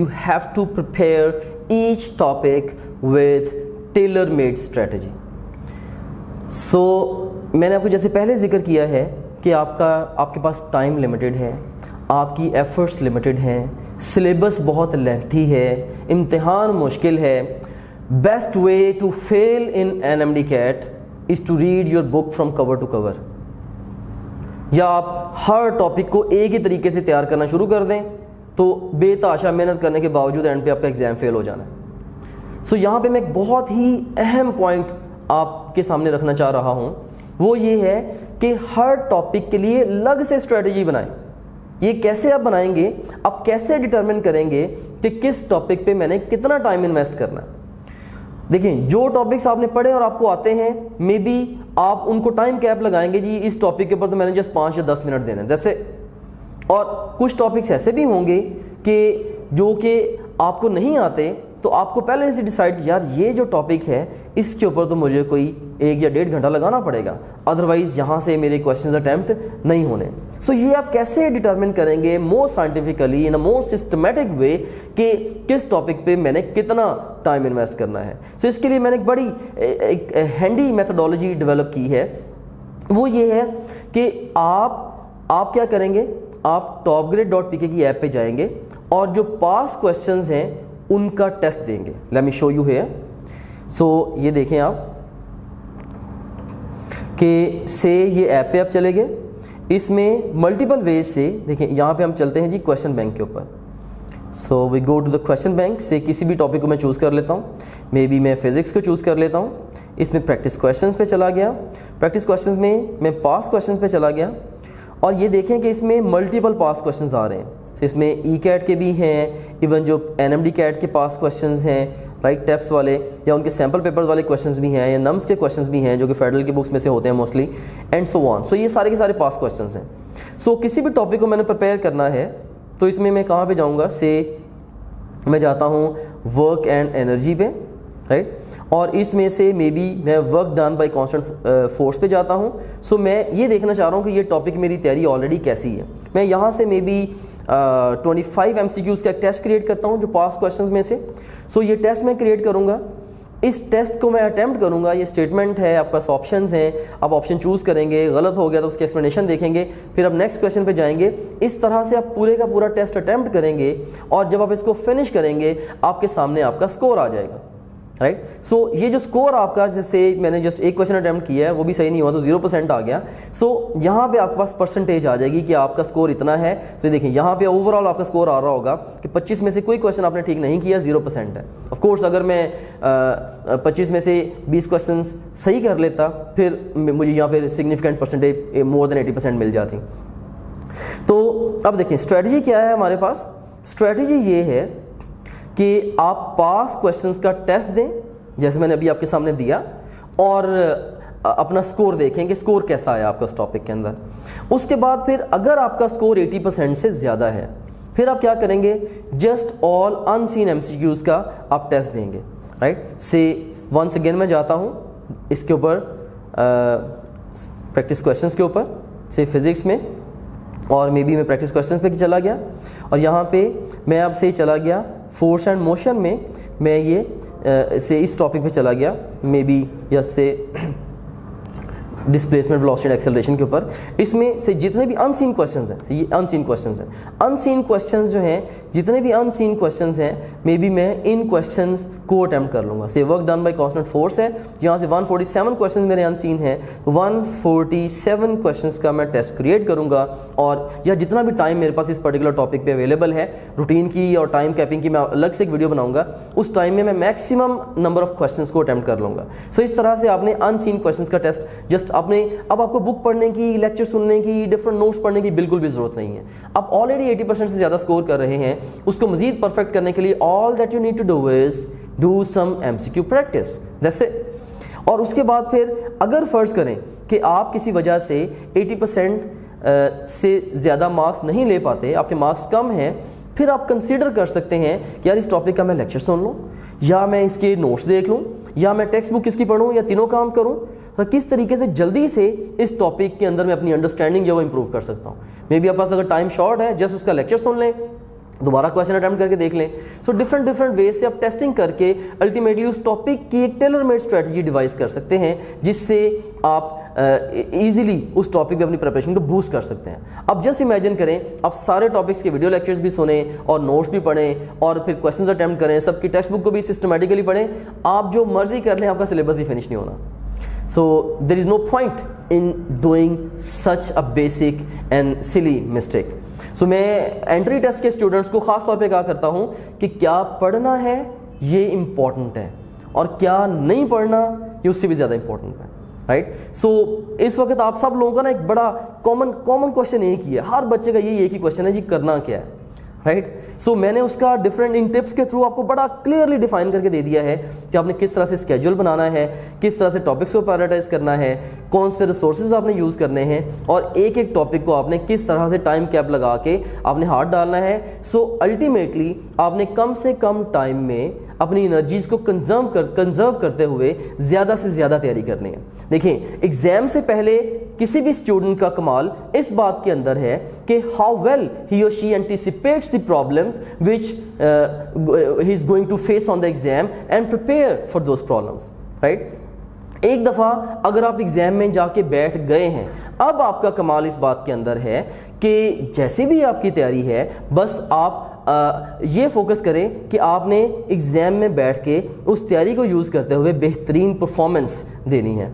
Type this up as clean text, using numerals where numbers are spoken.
you have to prepare each topic with tailor-made strategy. So मैंने आपको जैसे पहले जिक्र किया है कि आपके पास टाइम लिमिटेड है, आपकी एफर्ट्स लिमिटेड हैं, सिलेबस बहुत लेंथी है, इम्तिहान मुश्किल है. Best way to fail in NMD CAT is to read your book from cover to cover. या आप हर टॉपिक को एक ही तरीके से तैयार करना शुरू कर दें तो बेतहाशा मेहनत करने के बावजूद एंड पे आपका एग्ज़ाम फेल हो जाना है. सो यहाँ पे मैं एक बहुत ही अहम पॉइंट आपके सामने रखना चाह रहा हूँ, वो ये है कि हर टॉपिक के लिए अलग से स्ट्रेटजी बनाएं. ये कैसे आप बनाएंगे, आप कैसे डिटरमिन करेंगे कि किस टॉपिक पे मैंने कितना टाइम इन्वेस्ट करना है. देखिए, जो टॉपिक्स आपने पढ़े और आपको आते हैं, मे बी आप उनको टाइम कैप लगाएंगे जी इस टॉपिक के ऊपर तो मैंने जस्ट 5 या 10 मिनट देने जैसे. और कुछ टॉपिक्स ऐसे भी होंगे कि जो कि आपको नहीं आते, तो आपको पहले से डिसाइड, यार ये जो टॉपिक है इसके ऊपर तो मुझे कोई 1 या 1.5 घंटा लगाना पड़ेगा, अदरवाइज यहाँ से मेरे क्वेश्चंस अटेम्प्ट नहीं होने. सो ये आप कैसे डिटरमिन करेंगे मोर साइंटिफिकली इन अ मोर सिस्टमेटिक वे कि किस टॉपिक पे मैंने कितना टाइम इन्वेस्ट करना है. सो इसके लिए मैंने एक बड़ी एक हैंडी मेथडोलॉजी डेवलप की है. वो ये है कि आप क्या करेंगे, आप topgrade.pk की ऐप पे जाएंगे और जो पास क्वेश्चंस हैं उनका टेस्ट देंगे. Let me show you here. So ये देखें आप कि से ये ऐप पे आप चले गए, इसमें मल्टीपल वेज से देखें. यहाँ पे हम चलते हैं जी क्वेश्चन बैंक के ऊपर. So we go to the question bank. से किसी भी टॉपिक को मैं चूज़ कर लेता हूँ, मे बी मैं फिजिक्स को चूज़ कर लेता हूँ. इसमें प्रैक्टिस क्वेश्चंस पे चला गया, प्रैक्टिस क्वेश्चंस में मैं पास क्वेश्चंस पे चला गया और ये देखें कि इसमें मल्टीपल पास क्वेश्चंस आ रहे हैं. तो इसमें ECAT के भी हैं, इवन जो NMD CAT के पास क्वेश्चंस हैं, राइट, टेप्स वाले या उनके सैम्पल पेपर्स वाले क्वेश्चंस भी हैं, या नम्स के क्वेश्चंस भी हैं जो कि फेडरल की बुक्स में से होते हैं मोस्टली, एंड सो ऑन. सो ये सारे के सारे पास क्वेश्चंस हैं. सो किसी भी टॉपिक को मैंने प्रिपेयर करना है तो इसमें मैं कहाँ पे जाऊँगा, से मैं जाता हूँ वर्क एंड एनर्जी पे, राइट, और इसमें से मे बी मैं work done by constant force पे जाता हूँ. सो मैं ये देखना चाह रहा हूँ कि ये टॉपिक मेरी तैयारी ऑलरेडी कैसी है. मैं यहाँ से मे बी 25 MCQs का एक टेस्ट क्रिएट करता हूँ जो पास क्वेश्चंस में से. सो ये टेस्ट मैं क्रिएट करूँगा, इस टेस्ट को मैं अटैम्प्ट करूँगा. ये स्टेटमेंट है, आपके पास ऑप्शंस हैं, आप ऑप्शन चूज़ करेंगे, गलत हो गया तो उसकी एक्सप्लेनेशन देखेंगे, फिर आप नेक्स्ट क्वेश्चन पे जाएंगे. इस तरह से आप पूरे का पूरा टेस्ट अटैम्प्ट करेंगे और जब आप इसको फिनिश करेंगे आपके सामने आपका स्कोर आ जाएगा, राइट. सो ये जो स्कोर आपका, जैसे मैंने जस्ट एक क्वेश्चन अटैम्प्ट किया है वो भी सही नहीं हुआ तो 0% आ गया. सो यहाँ पे आपके पास परसेंटेज आ जाएगी कि आपका स्कोर इतना है. तो देखिए यहाँ पे ओवरऑल आपका स्कोर आ रहा होगा कि 25 में से कोई क्वेश्चन आपने ठीक नहीं किया, 0% है. ऑफ कोर्स अगर मैं 25 में से 20 क्वेश्चन सही कर लेता फिर मुझे यहाँ पे सिग्निफिकेंट परसेंटेज मोर देन 80% मिल जाती. तो अब देखिए स्ट्रेटजी क्या है हमारे पास. स्ट्रेटजी ये है कि आप पास क्वेश्चंस का टेस्ट दें जैसे मैंने अभी आपके सामने दिया, और अपना स्कोर देखें कि स्कोर कैसा आया आपका उस टॉपिक के अंदर. उसके बाद फिर अगर आपका स्कोर 80% से ज़्यादा है, फिर आप क्या करेंगे, जस्ट ऑल अनसीन MCQs का आप टेस्ट देंगे, राइट. से वंस अगेन मैं जाता हूँ इसके ऊपर प्रैक्टिस क्वेश्चंस के ऊपर, से फिजिक्स में, और मे बी मैं प्रैक्टिस क्वेश्चंस पे चला गया और यहाँ पे मैं अब से चला गया फोर्स एंड मोशन में. मैं ये से इस टॉपिक पे चला गया, मे बी या से डिस्प्लेसमेंट वेलोसिटी एंड एक्सेलरेशन के ऊपर. इसमें से जितने भी अनसीन क्वेश्चंस हैं, ये अनसीन क्वेश्चंस हैं, अनसीन क्वेश्चंस जो हैं, जितने भी अनसीन क्वेश्चंस हैं, मे बी मैं इन क्वेश्चंस को अटैम्प्ट कर लूँगा. से work done by constant force है, यहाँ से 147 क्वेश्चंस मेरे अनसीन हैं, तो 147 क्वेश्चंस का मैं टेस्ट क्रिएट करूँगा. और यह जितना भी टाइम मेरे पास इस पर्टिकुलर टॉपिक पे अवेलेबल है, रूटीन की और टाइम कैपिंग की मैं अलग से एक वीडियो बनाऊंगा, उस टाइम में मैं मैक्सिमम नंबर ऑफ क्वेश्चंस को अटैम्प्ट कर लूँगा. सो इस तरह से आपने अनसीन क्वेश्चंस का टेस्ट जस्ट अपने, अब आपको बुक पढ़ने की, लेक्चर सुनने की, डिफरेंट नोट्स पढ़ने की बिल्कुल भी जरूरत नहीं है. आप ऑलरेडी 80% से ज़्यादा स्कोर कर रहे हैं, उसको मजीद परफेक्ट करने के लिए all that you need to do is do some MCQ practice, that's it. और उसके बाद फिर अगर फर्ज करें कि आप किसी वजह से 80% से ज़्यादा मार्क्स नहीं ले पाते, आपके मार्क्स कम हैं, फिर आप कंसीडर कर सकते हैं कि यार इस टॉपिक का मैं लेक्चर सुन लूँ, या मैं इसके नोट्स देख लूँ, या मैं टेक्स्ट बुक किसकी पढूं, या तीनों काम करूँ. तो किस तरीके से जल्दी से इस टॉपिक के अंदर मैं अपनी अंडरस्टैंडिंग जो वो इंप्रूव कर सकता हूँ. मे बी आपके पास अगर टाइम शॉर्ट है, जस्ट उसका लेक्चर सुन लें, दोबारा क्वेश्चन अटेम्प्ट करके देख लें। सो डिफरेंट डिफरेंट वे से आप टेस्टिंग करके अल्टीमेटली उस टॉपिक की एक टेलर मेड स्ट्रेटजी डिवाइस कर सकते हैं, जिससे आप इजीली उस टॉपिक पे अपनी प्रिपरेशन को बूस्ट कर सकते हैं। अब जस्ट इमेजिन करें आप सारे टॉपिक्स के वीडियो लेक्चर्स भी सुने और नोट्स भी पढ़ें और फिर क्वेश्चंस अटेम्प्ट करें, सबकी टेक्स्ट बुक को भी सिस्टमेटिकली पढ़ें, आप जो मर्जी कर लें आपका सिलेबस ही फिनिश नहीं होना। So there is no point in doing such a basic and silly mistake. So मैं एंट्री टेस्ट के स्टूडेंट्स को खास तौर पे कहा करता हूँ कि क्या पढ़ना है ये इम्पॉर्टेंट है और क्या नहीं पढ़ना ये उससे भी ज़्यादा इम्पॉर्टेंट है, राइट। सो इस वक्त आप सब लोगों का ना एक बड़ा कॉमन क्वेश्चन एक ही है, हर बच्चे का यही एक ही क्वेश्चन है जी, करना क्या है, राइट। सो मैंने उसका डिफरेंट इन टिप्स के थ्रू आपको बड़ा क्लियरली डिफाइन करके दे दिया है कि आपने किस तरह से स्केड्यूल बनाना है, किस तरह से टॉपिक्स को प्रायोरिटाइज करना है, कौन से रिसोर्सेज आपने यूज़ करने हैं और एक एक टॉपिक को आपने किस तरह से टाइम कैप लगा के आपने हाथ डालना है। सो अल्टीमेटली आपने कम से कम टाइम में अपनी एनर्जीज को कंजर्व करते हुए ज़्यादा से ज़्यादा तैयारी करनी है। देखिए, एग्जाम से पहले किसी भी स्टूडेंट का कमाल इस बात के अंदर है कि हाउ वेल ही और she anticipates the problems which he is going to face on the exam and prepare for those problems, right. एक दफ़ा अगर आप एग्जाम में जाके बैठ गए हैं, अब आपका कमाल इस बात के अंदर है कि जैसे भी आपकी तैयारी है, बस आप ये फोकस करें कि आपने एग्जाम में बैठ के उस तैयारी को यूज़ करते हुए बेहतरीन परफॉर्मेंस देनी है।